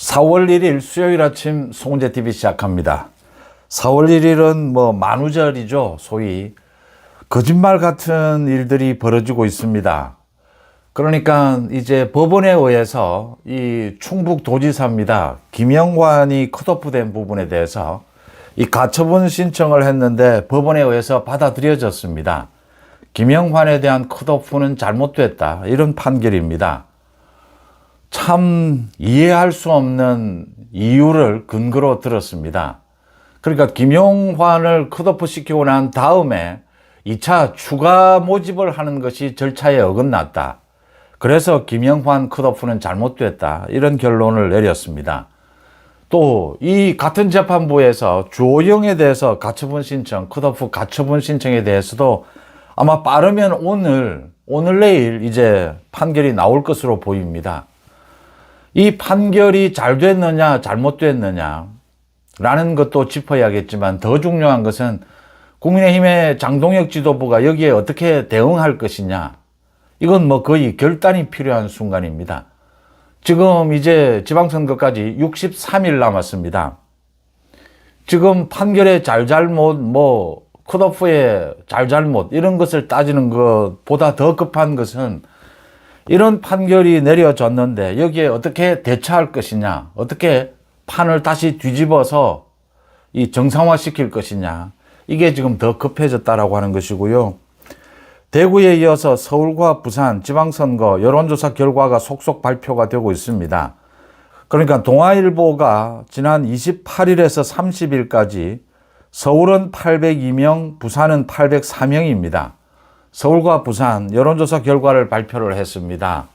4월 1일 수요일 아침 송은재TV 시작합니다. 4월 1일은 만우절이죠. 소위 거짓말 같은 일들이 벌어지고 있습니다. 그러니까 이제 법원에 의해서 이 충북도지사입니다. 김영환이 컷오프된 부분에 대해서 이 가처분 신청을 했는데 법원에 의해서 받아들여졌습니다. 김영환에 대한 컷오프는 잘못됐다, 이런 판결입니다. 참 이해할 수 없는 이유를 근거로 들었습니다. 그러니까 김영환을 컷오프 시키고 난 다음에 2차 추가 모집을 하는 것이 절차에 어긋났다. 그래서 김영환 컷오프는 잘못됐다, 이런 결론을 내렸습니다. 또 이 같은 재판부에서 주호영에 대해서 가처분 신청, 컷오프 가처분 신청에 대해서도 아마 빠르면 오늘 내일 이제 판결이 나올 것으로 보입니다. 이 판결이 잘 됐느냐 잘못됐느냐 라는 것도 짚어야겠지만, 더 중요한 것은 국민의힘의 장동혁 지도부가 여기에 어떻게 대응할 것이냐, 이건 거의 결단이 필요한 순간입니다. 지금 이제 지방선거까지 63일 남았습니다. 지금 판결의 잘잘못, 컷오프의 잘잘못, 이런 것을 따지는 것보다 더 급한 것은 이런 판결이 내려졌는데 여기에 어떻게 대처할 것이냐, 어떻게 판을 다시 뒤집어서 이 정상화시킬 것이냐, 이게 지금 더 급해졌다라고 하는 것이고요. 대구에 이어서 서울과 부산 지방선거 여론조사 결과가 속속 발표가 되고 있습니다. 그러니까 동아일보가 지난 28일에서 30일까지 서울은 802명, 부산은 804명입니다. 서울과 부산 여론조사 결과를 발표를 했습니다.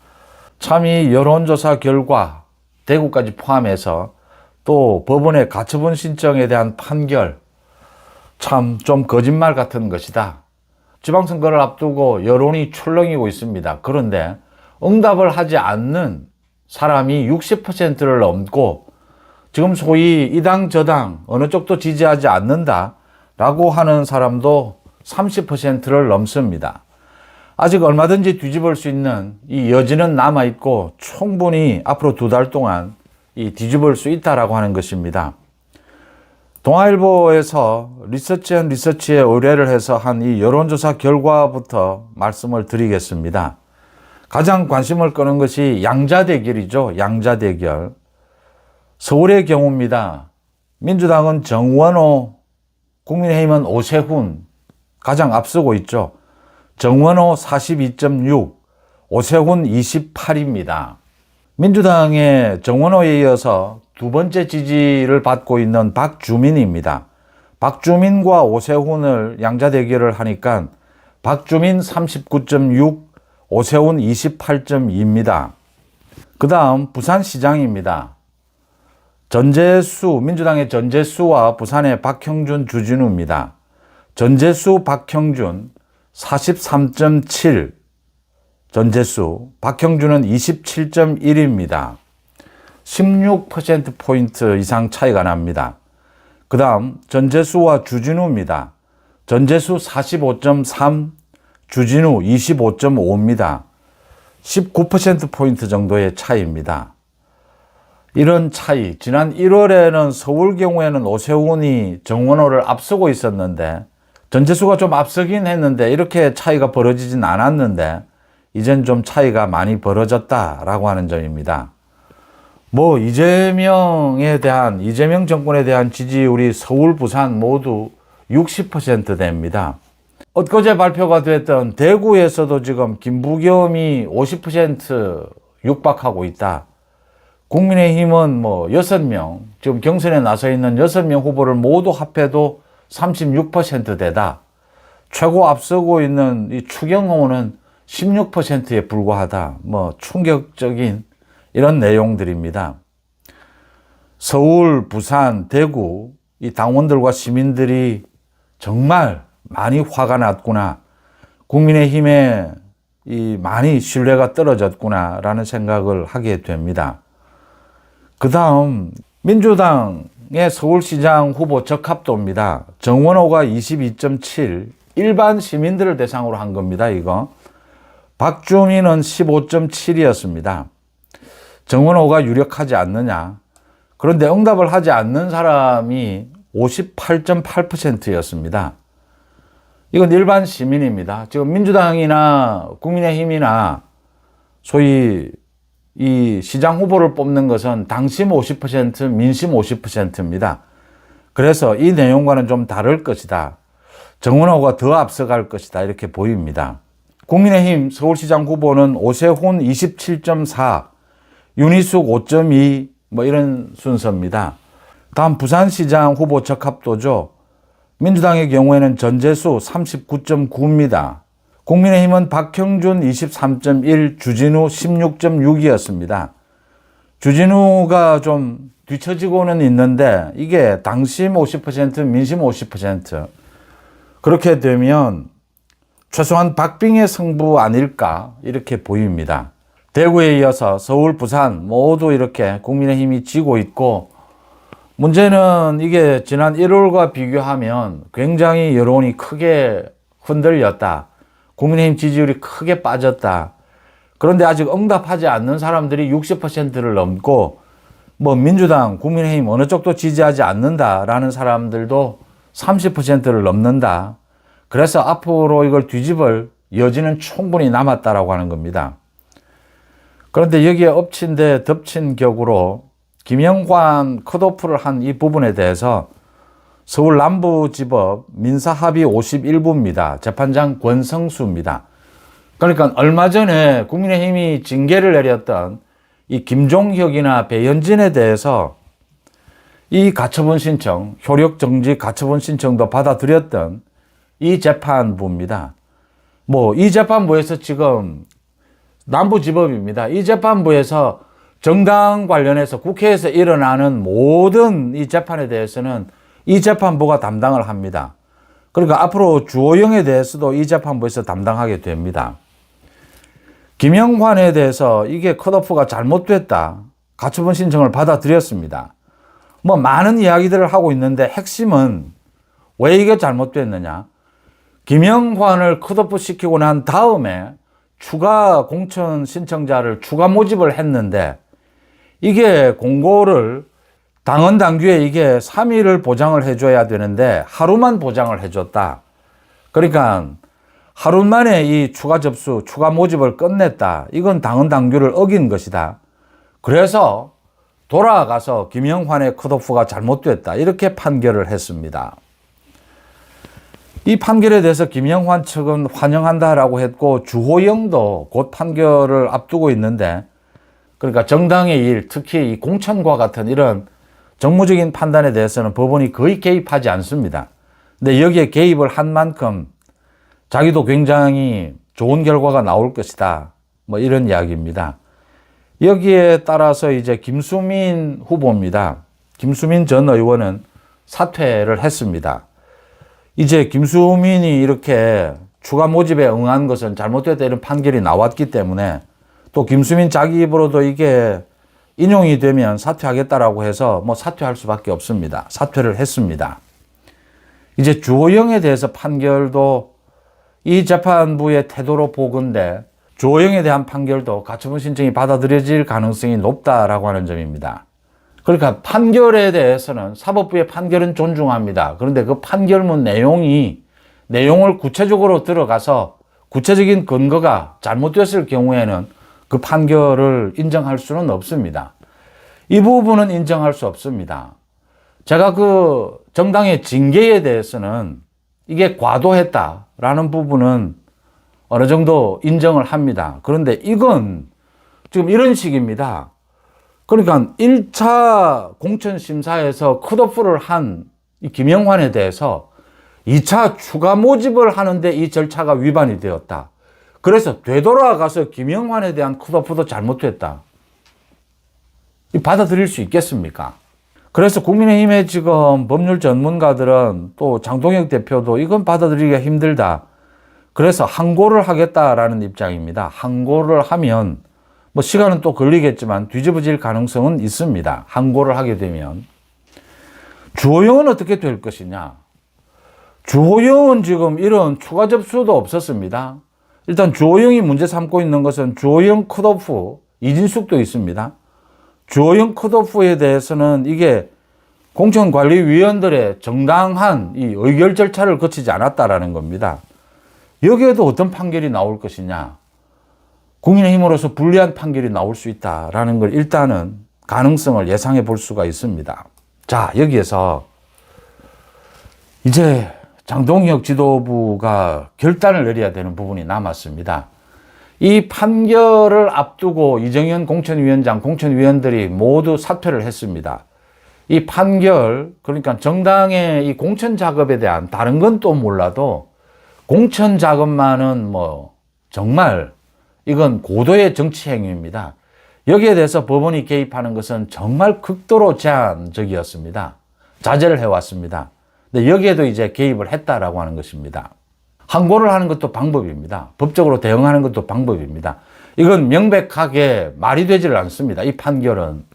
참 이 여론조사 결과, 대구까지 포함해서 또 법원의 가처분 신청에 대한 판결, 참 좀 거짓말 같은 것이다. 지방선거를 앞두고 여론이 출렁이고 있습니다. 그런데 응답을 하지 않는 사람이 60%를 넘고, 지금 소위 이 당 저 당 어느 쪽도 지지하지 않는다라고 하는 사람도 30%를 넘습니다. 아직 얼마든지 뒤집을 수 있는 이 여지는 남아있고, 충분히 앞으로 2달 동안 이 뒤집을 수 있다라고 하는 것입니다. 동아일보에서 리서치앤리서치에 의뢰를 해서 한 이 여론조사 결과부터 말씀을 드리겠습니다. 가장 관심을 끄는 것이 양자대결이죠. 양자대결. 서울의 경우입니다. 민주당은 정원호, 국민의힘은 오세훈 가장 앞서고 있죠. 정원호 42.6, 오세훈 28입니다. 민주당의 정원호에 이어서 두 번째 지지를 받고 있는 박주민입니다. 박주민과 오세훈을 양자 대결을 하니까 박주민 39.6, 오세훈 28.2입니다. 그 다음 부산시장입니다. 전재수, 민주당의 전재수와 부산의 박형준, 주진우입니다. 전재수, 박형준 43.7, 전재수, 박형준은 27.1입니다. 16%포인트 이상 차이가 납니다. 그 다음 전재수와 주진우입니다. 전재수 45.3, 주진우 25.5입니다. 19%포인트 정도의 차이입니다. 이런 차이, 지난 1월에는 서울 경우에는 오세훈이 정원호를 앞서고 있었는데, 전재수가 좀 앞서긴 했는데 이렇게 차이가 벌어지진 않았는데 이젠 좀 차이가 많이 벌어졌다라고 하는 점입니다. 이재명 정권에 대한 지지율이 서울, 부산 모두 60%대입니다. 엊그제 발표가 됐던 대구에서도 지금 김부겸이 50% 육박하고 있다. 국민의힘은 6명, 지금 경선에 나서 있는 6명 후보를 모두 합해도 36%대다. 최고 앞서고 있는 이 추경호는 16%에 불과하다. 충격적인 이런 내용들입니다. 서울, 부산, 대구 이 당원들과 시민들이 정말 많이 화가 났구나. 국민의힘에 많이 신뢰가 떨어졌구나라는 생각을 하게 됩니다. 그 다음 민주당의 서울시장 후보 적합도입니다. 정원호가 22.7, 일반 시민들을 대상으로 한 겁니다. 이거 박주민은 15.7이었습니다. 정원호가 유력하지 않느냐. 그런데 응답을 하지 않는 사람이 58.8%였습니다. 이건 일반 시민입니다. 지금 민주당이나 국민의힘이나 소위 이 시장 후보를 뽑는 것은 당심 50%, 민심 50%입니다. 그래서 이 내용과는 좀 다를 것이다. 정원호가 더 앞서갈 것이다. 이렇게 보입니다. 국민의힘 서울시장 후보는 오세훈 27.4, 윤희숙 5.2 뭐 이런 순서입니다. 다음 부산시장 후보 적합도죠. 민주당의 경우에는 전재수 39.9입니다. 국민의힘은 박형준 23.1, 주진우 16.6이었습니다. 주진우가 좀 뒤처지고는 있는데 이게 당심 50%, 민심 50%. 그렇게 되면 최소한 박빙의 승부 아닐까 이렇게 보입니다. 대구에 이어서 서울, 부산 모두 이렇게 국민의힘이 지고 있고, 문제는 이게 지난 1월과 비교하면 굉장히 여론이 크게 흔들렸다. 국민의힘 지지율이 크게 빠졌다. 그런데 아직 응답하지 않는 사람들이 60%를 넘고, 뭐 민주당, 국민의힘 어느 쪽도 지지하지 않는다라는 사람들도 30%를 넘는다. 그래서 앞으로 이걸 뒤집을 여지는 충분히 남았다라고 하는 겁니다. 그런데 여기에 엎친 데 덮친 격으로 김영관 컷오프를 한 이 부분에 대해서 서울 남부지법 민사합의 51부입니다. 재판장 권성수입니다. 그러니까 얼마 전에 국민의힘이 징계를 내렸던 이 김종혁이나 배현진에 대해서 이 가처분 신청, 효력정지 가처분 신청도 받아들였던 이 재판부입니다. 뭐 이 재판부에서 지금 남부지법입니다. 이 재판부에서 정당 관련해서 국회에서 일어나는 모든 이 재판에 대해서는 이 재판부가 담당을 합니다. 그러니까 앞으로 주호영에 대해서도 이 재판부에서 담당하게 됩니다. 김영환에 대해서 이게 컷오프가 잘못됐다. 가처분 신청을 받아들였습니다. 뭐 많은 이야기들을 하고 있는데 핵심은 왜 이게 잘못됐느냐. 김영환을 컷오프 시키고 난 다음에 추가 공천 신청자를 추가 모집을 했는데 이게 공고를 당헌 당규에 이게 3일을 보장을 해줘야 되는데 하루만 보장을 해줬다. 그러니까 하루 만에 이 추가 접수, 추가 모집을 끝냈다. 이건 당헌 당규를 어긴 것이다. 그래서 돌아가서 김영환의 컷오프가 잘못됐다. 이렇게 판결을 했습니다. 이 판결에 대해서 김영환 측은 환영한다라고 했고 주호영도 곧 판결을 앞두고 있는데, 그러니까 정당의 일, 특히 이 공천과 같은 이런 정무적인 판단에 대해서는 법원이 거의 개입하지 않습니다. 근데 여기에 개입을 한 만큼 자기도 굉장히 좋은 결과가 나올 것이다. 뭐 이런 이야기입니다. 여기에 따라서 이제 김수민 후보입니다. 김수민 전 의원은 사퇴를 했습니다. 이제 김수민이 이렇게 추가 모집에 응한 것은 잘못됐다 이런 판결이 나왔기 때문에 또 김수민 자기 입으로도 이게 인용이 되면 사퇴하겠다라고 해서 뭐 사퇴할 수밖에 없습니다. 사퇴를 했습니다. 이제 주호영에 대해서 판결도 이 재판부의 태도로 보건대 주호영에 대한 판결도 가처분 신청이 받아들여질 가능성이 높다라고 하는 점입니다. 그러니까 판결에 대해서는 사법부의 판결은 존중합니다. 그런데 그 판결문 내용을 구체적으로 들어가서 구체적인 근거가 잘못됐을 경우에는 그 판결을 인정할 수는 없습니다. 이 부분은 인정할 수 없습니다. 제가 그 정당의 징계에 대해서는 이게 과도했다라는 부분은 어느 정도 인정을 합니다. 그런데 이건 지금 이런 식입니다. 그러니까 1차 공천심사에서 컷오프를 한 이 김영환에 대해서 2차 추가 모집을 하는데 이 절차가 위반이 되었다. 그래서 되돌아가서 김영환에 대한 컷오프도 잘못됐다. 받아들일 수 있겠습니까? 그래서 국민의힘의 지금 법률 전문가들은 또 장동혁 대표도 이건 받아들이기가 힘들다. 그래서 항고를 하겠다라는 입장입니다. 항고를 하면 뭐 시간은 또 걸리겠지만 뒤집어질 가능성은 있습니다. 항고를 하게 되면. 주호영은 어떻게 될 것이냐? 주호영은 지금 이런 추가 접수도 없었습니다. 일단 주호영이 문제 삼고 있는 것은 주호영 컷오프, 이진숙도 있습니다. 주호영 컷오프에 대해서는 이게 공천관리위원들의 정당한 이 의결 절차를 거치지 않았다라는 겁니다. 여기에도 어떤 판결이 나올 것이냐. 국민의힘으로서 불리한 판결이 나올 수 있다라는 걸 일단은 가능성을 예상해 볼 수가 있습니다. 자, 여기에서 이제 장동혁 지도부가 결단을 내려야 되는 부분이 남았습니다. 이 판결을 앞두고 이정현 공천위원장, 공천위원들이 모두 사퇴를 했습니다. 이 판결, 그러니까 정당의 이 공천 작업에 대한 다른 건 또 몰라도 공천 작업만은 뭐 정말 이건 고도의 정치 행위입니다. 여기에 대해서 법원이 개입하는 것은 정말 극도로 제한적이었습니다. 자제를 해왔습니다. 근데 여기에도 이제 개입을 했다라고 하는 것입니다. 항고를 하는 것도 방법입니다. 법적으로 대응하는 것도 방법입니다. 이건 명백하게 말이 되지를 않습니다. 이 판결은.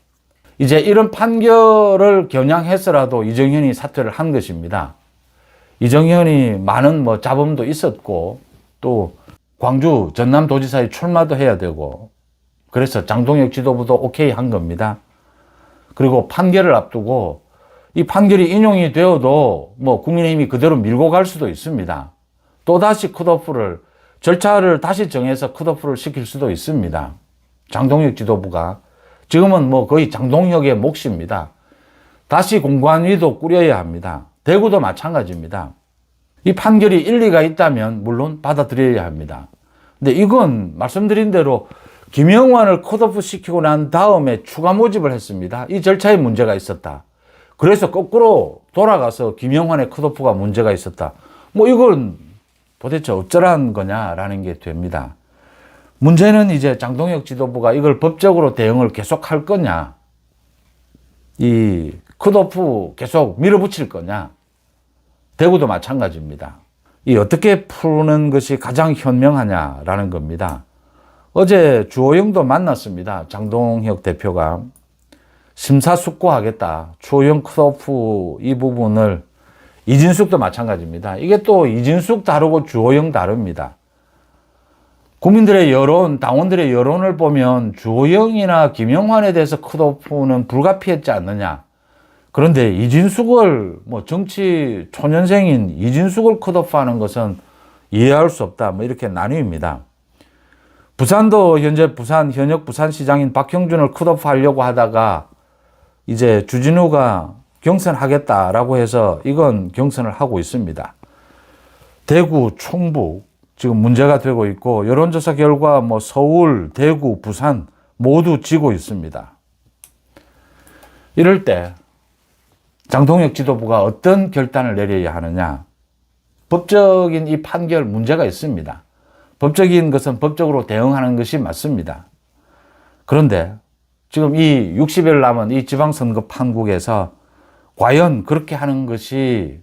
이제 이런 판결을 겨냥해서라도 이정현이 사퇴를 한 것입니다. 이정현이 많은 뭐 잡음도 있었고 또 광주 전남도지사에 출마도 해야 되고 그래서 장동혁 지도부도 오케이 한 겁니다. 그리고 판결을 앞두고 이 판결이 인용이 되어도 뭐 국민의힘이 그대로 밀고 갈 수도 있습니다. 또다시 컷오프를 절차를 다시 정해서 컷오프를 시킬 수도 있습니다. 장동혁 지도부가 지금은 뭐 거의 장동혁의 몫입니다. 다시 공관위도 꾸려야 합니다. 대구도 마찬가지입니다. 이 판결이 일리가 있다면 물론 받아들여야 합니다. 근데 이건 말씀드린 대로 김영환을 컷오프 시키고 난 다음에 추가 모집을 했습니다. 이 절차에 문제가 있었다. 그래서 거꾸로 돌아가서 김영환의 컷오프가 문제가 있었다. 뭐 이건 도대체 어쩌란 거냐라는 게 됩니다. 문제는 이제 장동혁 지도부가 이걸 법적으로 대응을 계속 할 거냐, 이 컷오프 계속 밀어붙일 거냐, 대구도 마찬가지입니다. 이 어떻게 푸는 것이 가장 현명하냐라는 겁니다. 어제 주호영도 만났습니다. 장동혁 대표가 심사숙고하겠다. 주호영 컷오프 이 부분을 이진숙도 마찬가지입니다. 이게 또 이진숙 다르고 주호영 다릅니다. 국민들의 여론, 당원들의 여론을 보면 주호영이나 김영환에 대해서 컷오프는 불가피했지 않느냐. 그런데 이진숙을 뭐 정치 초년생인 이진숙을 컷오프하는 것은 이해할 수 없다. 뭐 이렇게 나뉩니다. 부산도 현재 현역 부산시장인 박형준을 컷오프하려고 하다가 이제 주진우가 경선하겠다라고 해서 이건 경선을 하고 있습니다. 대구, 충북 지금 문제가 되고 있고 여론조사 결과 뭐 서울, 대구, 부산 모두 지고 있습니다. 이럴 때 장동혁 지도부가 어떤 결단을 내려야 하느냐. 법적인 이 판결 문제가 있습니다. 법적인 것은 법적으로 대응하는 것이 맞습니다. 그런데 지금 이 60일 남은 이 지방선거 판국에서 과연 그렇게 하는 것이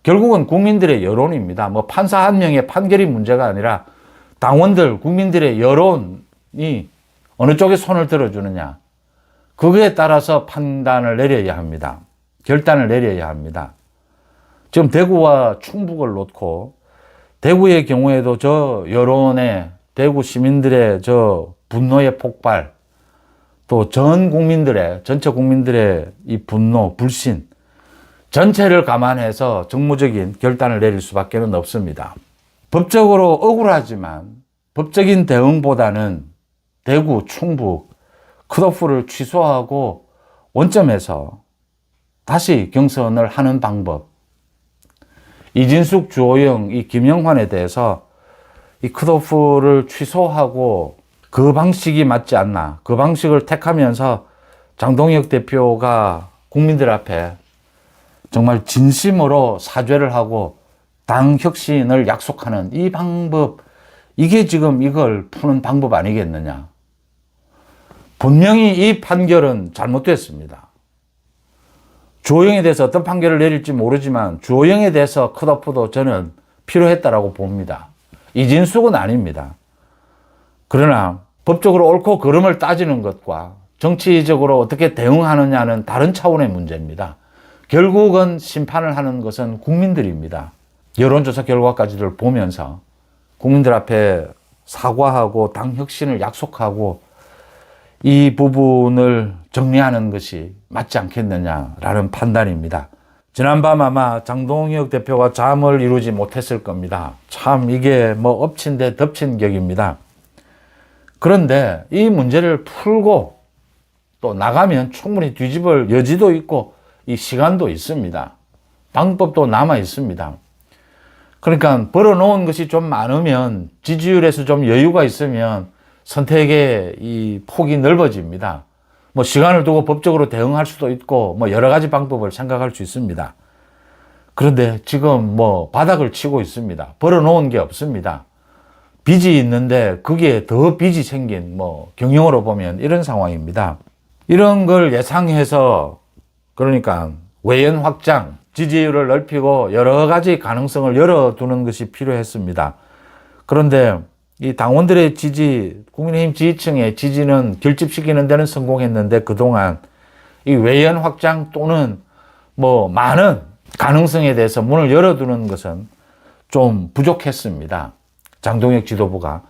결국은 국민들의 여론입니다. 뭐 판사 한 명의 판결이 문제가 아니라 당원들, 국민들의 여론이 어느 쪽에 손을 들어주느냐. 그거에 따라서 판단을 내려야 합니다. 결단을 내려야 합니다. 지금 대구와 충북을 놓고 대구의 경우에도 저 여론의 대구 시민들의 저 분노의 폭발 또 전체 국민들의 이 분노, 불신 전체를 감안해서 정무적인 결단을 내릴 수밖에 없습니다. 법적으로 억울하지만 법적인 대응보다는 대구, 충북 컷오프를 취소하고 원점에서 다시 경선을 하는 방법. 이진숙, 주호영, 이 김영환에 대해서 이 컷오프를 취소하고 그 방식이 맞지 않나. 그 방식을 택하면서 장동혁 대표가 국민들 앞에 정말 진심으로 사죄를 하고 당 혁신을 약속하는 이 방법, 이게 지금 이걸 푸는 방법 아니겠느냐. 분명히 이 판결은 잘못됐습니다. 주호영에 대해서 어떤 판결을 내릴지 모르지만 주호영에 대해서 컷오프도 저는 필요했다라고 봅니다. 이진숙은 아닙니다. 그러나 법적으로 옳고 그름을 따지는 것과 정치적으로 어떻게 대응하느냐는 다른 차원의 문제입니다. 결국은 심판을 하는 것은 국민들입니다. 여론조사 결과까지를 보면서 국민들 앞에 사과하고 당 혁신을 약속하고 이 부분을 정리하는 것이 맞지 않겠느냐라는 판단입니다. 지난밤 아마 장동혁 대표가 잠을 이루지 못했을 겁니다. 참 이게 뭐 엎친 데 덮친 격입니다. 그런데 이 문제를 풀고 또 나가면 충분히 뒤집을 여지도 있고 이 시간도 있습니다. 방법도 남아 있습니다. 그러니까 벌어놓은 것이 좀 많으면, 지지율에서 좀 여유가 있으면 선택의 이 폭이 넓어집니다. 뭐 시간을 두고 법적으로 대응할 수도 있고 뭐 여러 가지 방법을 생각할 수 있습니다. 그런데 지금 뭐 바닥을 치고 있습니다. 벌어놓은 게 없습니다. 빚이 있는데 거기에 더 빚이 생긴, 뭐 경영으로 보면 이런 상황입니다. 이런 걸 예상해서, 그러니까 외연 확장, 지지율을 넓히고 여러 가지 가능성을 열어두는 것이 필요했습니다. 그런데 이 당원들의 지지, 국민의힘 지지층의 지지는 결집시키는 데는 성공했는데 그동안 이 외연 확장 또는 뭐 많은 가능성에 대해서 문을 열어두는 것은 좀 부족했습니다. 장동혁 지도부가.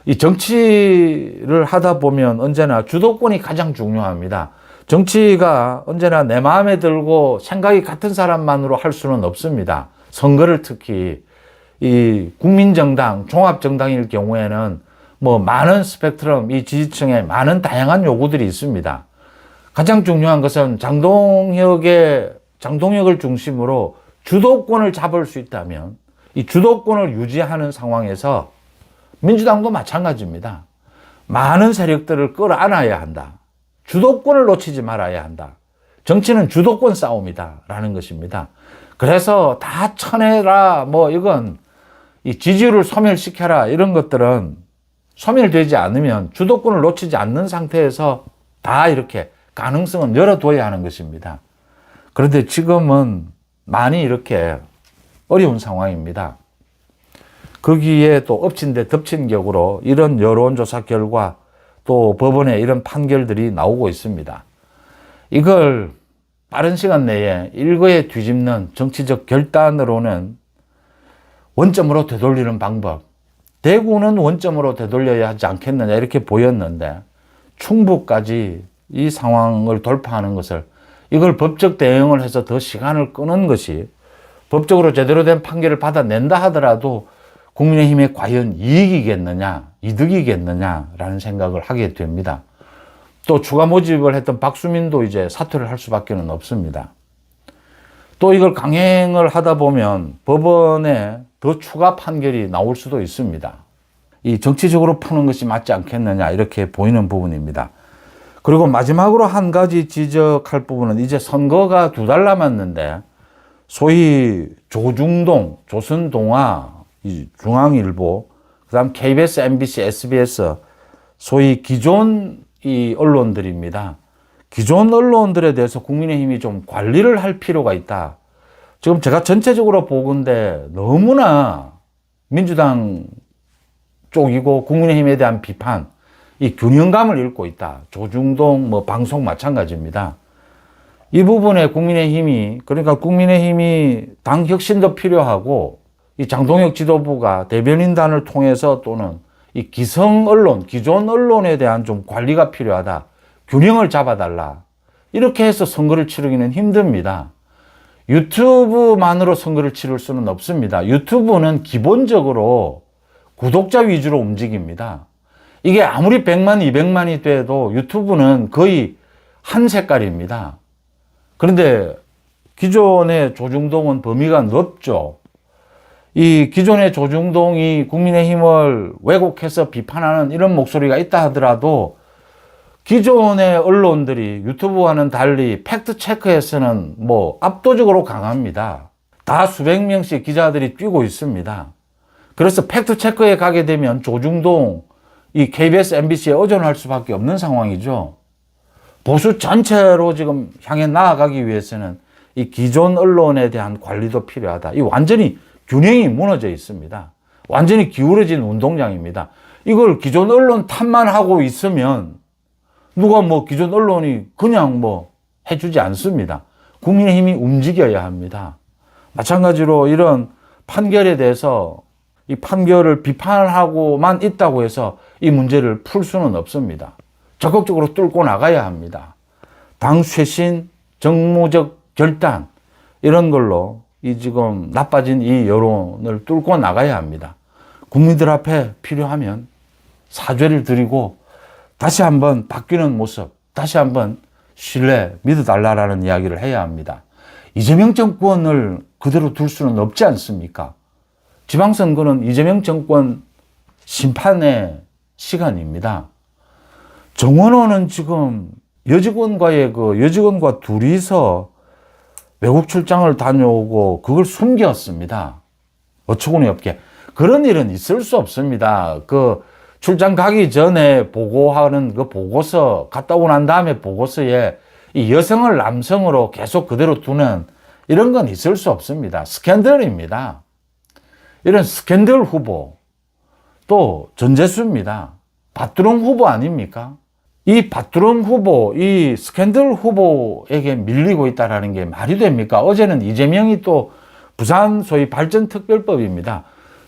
이 정치를 하다 보면 언제나 주도권이 가장 중요합니다. 정치가 언제나 내 마음에 들고 생각이 같은 사람만으로 할 수는 없습니다. 선거를 특히 이 국민정당, 종합정당일 경우에는 뭐 많은 스펙트럼, 이 지지층에 많은 다양한 요구들이 있습니다. 가장 중요한 것은 장동혁을 중심으로 주도권을 잡을 수 있다면 이 주도권을 유지하는 상황에서 민주당도 마찬가지입니다. 많은 세력들을 끌어안아야 한다. 주도권을 놓치지 말아야 한다. 정치는 주도권 싸움이다 라는 것입니다. 그래서 다 쳐내라, 뭐 이건 이 지지율을 소멸시켜라, 이런 것들은 소멸되지 않으면 주도권을 놓치지 않는 상태에서 다 이렇게 가능성은 열어둬야 하는 것입니다. 그런데 지금은 많이 이렇게 어려운 상황입니다. 거기에 또 엎친 데 덮친 격으로 이런 여론조사 결과 또 법원의 이런 판결들이 나오고 있습니다. 이걸 빠른 시간 내에 일거에 뒤집는 정치적 결단으로는 원점으로 되돌리는 방법, 대구는 원점으로 되돌려야 하지 않겠느냐 이렇게 보였는데 충북까지 이 상황을 돌파하는 것을, 이걸 법적 대응을 해서 더 시간을 끄는 것이 법적으로 제대로 된 판결을 받아낸다 하더라도 국민의힘에 과연 이익이겠느냐, 이득이겠느냐라는 생각을 하게 됩니다. 또 추가 모집을 했던 박수민도 이제 사퇴를 할 수밖에 없습니다. 또 이걸 강행을 하다 보면 법원에 더 추가 판결이 나올 수도 있습니다. 이 정치적으로 푸는 것이 맞지 않겠느냐 이렇게 보이는 부분입니다. 그리고 마지막으로 한 가지 지적할 부분은 이제 선거가 2달 남았는데 소위 조중동, 조선동아, 이 중앙일보, 그다음 KBS, MBC, SBS, 소위 기존 이 언론들입니다. 기존 언론들에 대해서 국민의힘이 좀 관리를 할 필요가 있다. 지금 제가 전체적으로 보건대 너무나 민주당 쪽이고 국민의힘에 대한 비판, 이 균형감을 잃고 있다. 조중동 뭐 방송 마찬가지입니다. 이 부분에 국민의힘이, 그러니까 국민의힘이 당 혁신도 필요하고 이 장동혁 지도부가 대변인단을 통해서 또는 이 기성 언론, 기존 언론에 대한 좀 관리가 필요하다. 균형을 잡아달라. 이렇게 해서 선거를 치르기는 힘듭니다. 유튜브만으로 선거를 치를 수는 없습니다. 유튜브는 기본적으로 구독자 위주로 움직입니다. 이게 아무리 100만, 200만이 돼도 유튜브는 거의 한 색깔입니다. 그런데 기존의 조중동은 범위가 넓죠. 이 기존의 조중동이 국민의힘을 왜곡해서 비판하는 이런 목소리가 있다 하더라도 기존의 언론들이 유튜브와는 달리 팩트체크에서는 뭐 압도적으로 강합니다. 다 수백 명씩 기자들이 뛰고 있습니다. 그래서 팩트체크에 가게 되면 조중동, 이 KBS, MBC에 의존할 수밖에 없는 상황이죠. 보수 전체로 지금 향해 나아가기 위해서는 이 기존 언론에 대한 관리도 필요하다. 이 완전히 균형이 무너져 있습니다. 완전히 기울어진 운동장입니다. 이걸 기존 언론 탓만 하고 있으면 누가 뭐 기존 언론이 그냥 뭐 해주지 않습니다. 국민의힘이 움직여야 합니다. 마찬가지로 이런 판결에 대해서 이 판결을 비판하고만 있다고 해서 이 문제를 풀 수는 없습니다. 적극적으로 뚫고 나가야 합니다. 당 쇄신, 정무적 결단 이런 걸로 이 지금 나빠진 이 여론을 뚫고 나가야 합니다. 국민들 앞에 필요하면 사죄를 드리고 다시 한번 바뀌는 모습, 다시 한번 신뢰, 믿어달라는 이야기를 해야 합니다. 이재명 정권을 그대로 둘 수는 없지 않습니까? 지방선거는 이재명 정권 심판의 시간입니다. 정원호는 지금 여직원과 둘이서 외국 출장을 다녀오고 그걸 숨겼습니다. 어처구니 없게. 그런 일은 있을 수 없습니다. 그 출장 가기 전에 보고하는 그 보고서, 갔다 오고 난 다음에 보고서에 이 여성을 남성으로 계속 그대로 두는 이런 건 있을 수 없습니다. 스캔들입니다. 이런 스캔들 후보, 또 전재수입니다. 밭두렁 후보 아닙니까? 이 밭두렁 후보, 이 스캔들 후보에게 밀리고 있다는 게 말이 됩니까? 어제는 이재명이 또 부산 소위 발전특별법입니다.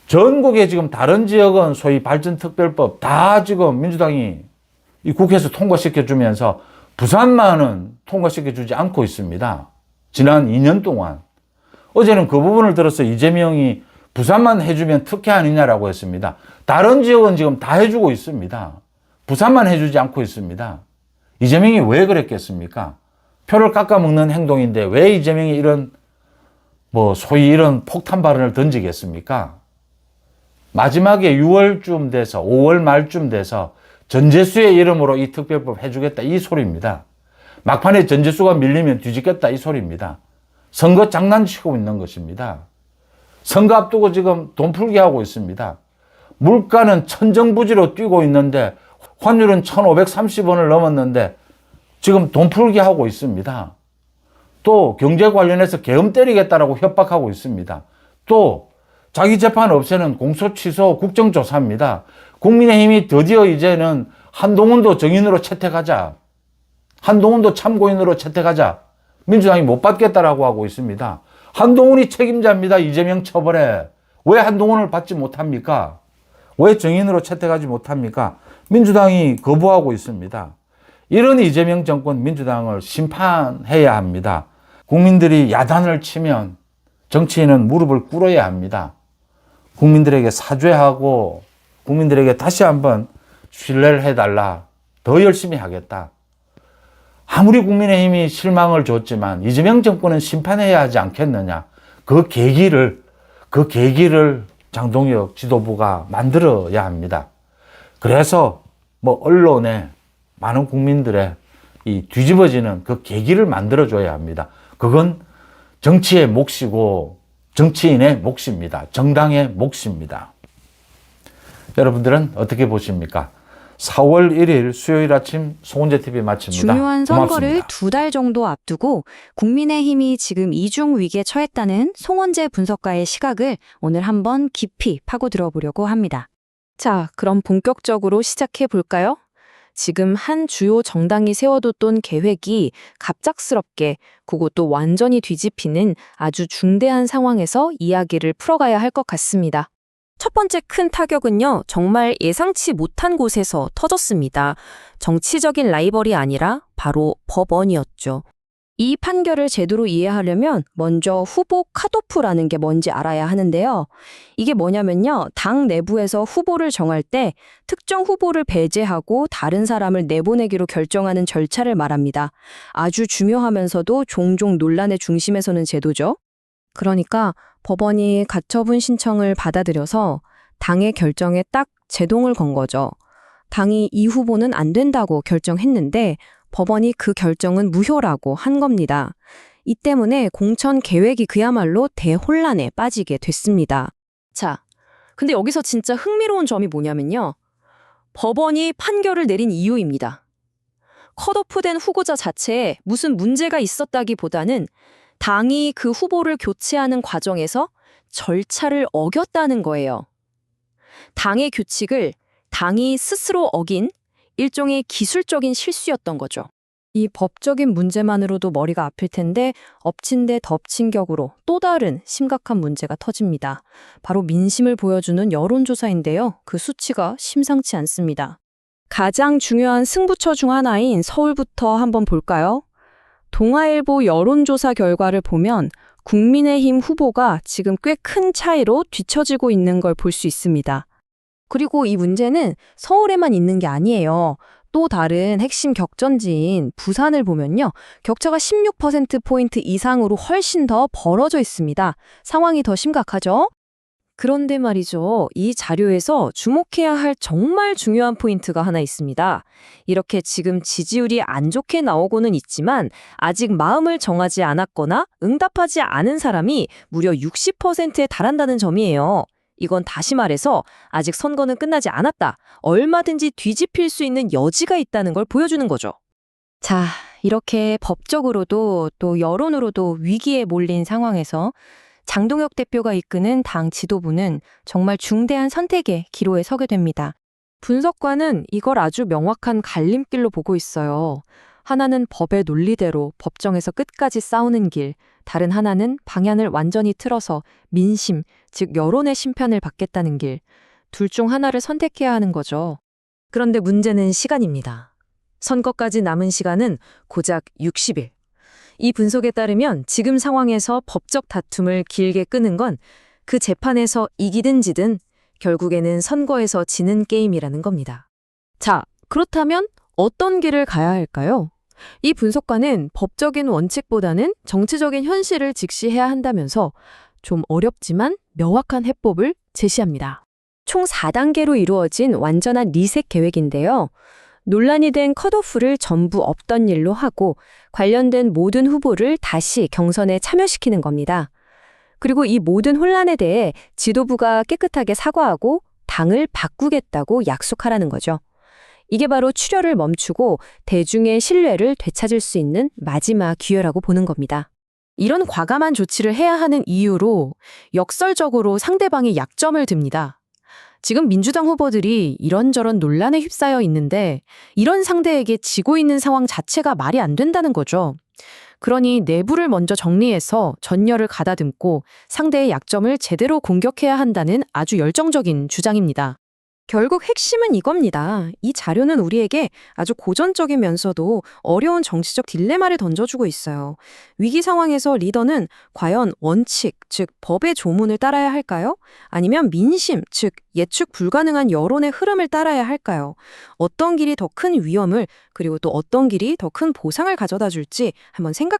전국에 지금 다른 지역은 소위 발전특별법 다 지금 민주당이 이 국회에서 통과시켜주면서 부산만은 통과시켜주지 않고 있습니다. 지난 2년 동안. 어제는 그 부분을 들어서 이재명이 부산만 해주면 특혜 아니냐라고 했습니다. 다른 지역은 지금 다 해주고 있습니다. 부산만 해주지 않고 있습니다. 이재명이 왜 그랬겠습니까? 표를 깎아먹는 행동인데 왜 이재명이 이런 소위 이런 폭탄 발언을 던지겠습니까? 마지막에 6월쯤 돼서 5월 말쯤 돼서 전재수의 이름으로 이 특별법 해주겠다 이 소리입니다. 막판에 전재수가 밀리면 뒤집겠다 이 소리입니다. 선거 장난치고 있는 것입니다. 선거 앞두고 지금 돈 풀기 하고 있습니다. 물가는 천정부지로 뛰고 있는데 환율은 1,530원을 넘었는데 지금 돈 풀기 하고 있습니다. 또 경제 관련해서 계엄 때리겠다라고 협박하고 있습니다. 또 자기 재판 없애는 공소 취소 국정조사입니다. 국민의힘이 드디어 이제는 한동훈도 정인으로 채택하자. 한동훈도 참고인으로 채택하자. 민주당이 못 받겠다라고 하고 있습니다. 한동훈이 책임자입니다. 이재명 처벌에. 왜 한동훈을 받지 못합니까? 왜 정인으로 채택하지 못합니까? 민주당이 거부하고 있습니다. 이런 이재명 정권 민주당을 심판해야 합니다. 국민들이 야단을 치면 정치인은 무릎을 꿇어야 합니다. 국민들에게 사죄하고 국민들에게 다시 한번 신뢰를 해달라. 더 열심히 하겠다. 아무리 국민의힘이 실망을 줬지만 이재명 정권은 심판해야 하지 않겠느냐. 그 계기를 장동혁 지도부가 만들어야 합니다. 그래서 언론에 많은 국민들의 이 뒤집어지는 그 계기를 만들어줘야 합니다. 그건 정치의 몫이고 정치인의 몫입니다. 정당의 몫입니다. 여러분들은 어떻게 보십니까? 4월 1일 수요일 아침 송은재TV 마칩니다. 중요한 선거를 고맙습니다. 2달 정도 앞두고 국민의힘이 지금 이중 위기에 처했다는 송원재 분석가의 시각을 오늘 한번 깊이 파고 들어보려고 합니다. 자, 그럼 본격적으로 시작해 볼까요? 지금 한 주요 정당이 세워뒀던 계획이 갑작스럽게 그것도 완전히 뒤집히는 아주 중대한 상황에서 이야기를 풀어가야 할 것 같습니다. 첫 번째 큰 타격은요, 정말 예상치 못한 곳에서 터졌습니다. 정치적인 라이벌이 아니라 바로 법원이었죠. 이 판결을 제대로 이해하려면 먼저 후보 컷오프라는 게 뭔지 알아야 하는데요. 이게 뭐냐면요, 당 내부에서 후보를 정할 때 특정 후보를 배제하고 다른 사람을 내보내기로 결정하는 절차를 말합니다. 아주 중요하면서도 종종 논란의 중심에 서는 제도죠. 그러니까 법원이 가처분 신청을 받아들여서 당의 결정에 딱 제동을 건 거죠. 당이 이 후보는 안 된다고 결정했는데 법원이 그 결정은 무효라고 한 겁니다. 이 때문에 공천 계획이 그야말로 대혼란에 빠지게 됐습니다. 자, 근데 여기서 진짜 흥미로운 점이 뭐냐면요. 법원이 판결을 내린 이유입니다. 컷오프된 후보자 자체에 무슨 문제가 있었다기보다는 당이 그 후보를 교체하는 과정에서 절차를 어겼다는 거예요. 당의 규칙을 당이 스스로 어긴 일종의 기술적인 실수였던 거죠. 이 법적인 문제만으로도 머리가 아플 텐데 엎친 데 덮친 격으로 또 다른 심각한 문제가 터집니다. 바로 민심을 보여주는 여론조사인데요. 그 수치가 심상치 않습니다. 가장 중요한 승부처 중 하나인 서울부터 한번 볼까요? 동아일보 여론조사 결과를 보면 국민의힘 후보가 지금 꽤 큰 차이로 뒤처지고 있는 걸 볼 수 있습니다. 그리고 이 문제는 서울에만 있는 게 아니에요. 또 다른 핵심 격전지인 부산을 보면요. 격차가 16%포인트 이상으로 훨씬 더 벌어져 있습니다. 상황이 더 심각하죠? 그런데 말이죠. 이 자료에서 주목해야 할 정말 중요한 포인트가 하나 있습니다. 이렇게 지금 지지율이 안 좋게 나오고는 있지만 아직 마음을 정하지 않았거나 응답하지 않은 사람이 무려 60%에 달한다는 점이에요. 이건 다시 말해서 아직 선거는 끝나지 않았다. 얼마든지 뒤집힐 수 있는 여지가 있다는 걸 보여주는 거죠. 자, 이렇게 법적으로도 또 여론으로도 위기에 몰린 상황에서 장동혁 대표가 이끄는 당 지도부는 정말 중대한 선택의 기로에 서게 됩니다. 분석관은 이걸 아주 명확한 갈림길로 보고 있어요. 하나는 법의 논리대로 법정에서 끝까지 싸우는 길, 다른 하나는 방향을 완전히 틀어서 민심, 즉 여론의 심판을 받겠다는 길, 둘 중 하나를 선택해야 하는 거죠. 그런데 문제는 시간입니다. 선거까지 남은 시간은 고작 60일. 이 분석에 따르면 지금 상황에서 법적 다툼을 길게 끄는 건 그 재판에서 이기든 지든 결국에는 선거에서 지는 게임이라는 겁니다. 자, 그렇다면 어떤 길을 가야 할까요? 이 분석가는 법적인 원칙보다는 정치적인 현실을 직시해야 한다면서 좀 어렵지만 명확한 해법을 제시합니다. 총 4단계로 이루어진 완전한 리셋 계획인데요. 논란이 된 컷오프를 전부 없던 일로 하고 관련된 모든 후보를 다시 경선에 참여시키는 겁니다. 그리고 이 모든 혼란에 대해 지도부가 깨끗하게 사과하고 당을 바꾸겠다고 약속하라는 거죠. 이게 바로 출혈을 멈추고 대중의 신뢰를 되찾을 수 있는 마지막 기회라고 보는 겁니다. 이런 과감한 조치를 해야 하는 이유로 역설적으로 상대방의 약점을 듭니다. 지금 민주당 후보들이 이런저런 논란에 휩싸여 있는데 이런 상대에게 지고 있는 상황 자체가 말이 안 된다는 거죠. 그러니 내부를 먼저 정리해서 전열을 가다듬고 상대의 약점을 제대로 공격해야 한다는 아주 열정적인 주장입니다. 결국 핵심은 이겁니다. 이 자료는 우리에게 아주 고전적이면서도 어려운 정치적 딜레마를 던져주고 있어요. 위기 상황에서 리더는 과연 원칙, 즉 법의 조문을 따라야 할까요? 아니면 민심, 즉 예측 불가능한 여론의 흐름을 따라야 할까요? 어떤 길이 더 큰 위험을 그리고 또 어떤 길이 더 큰 보상을 가져다 줄지 한번 생각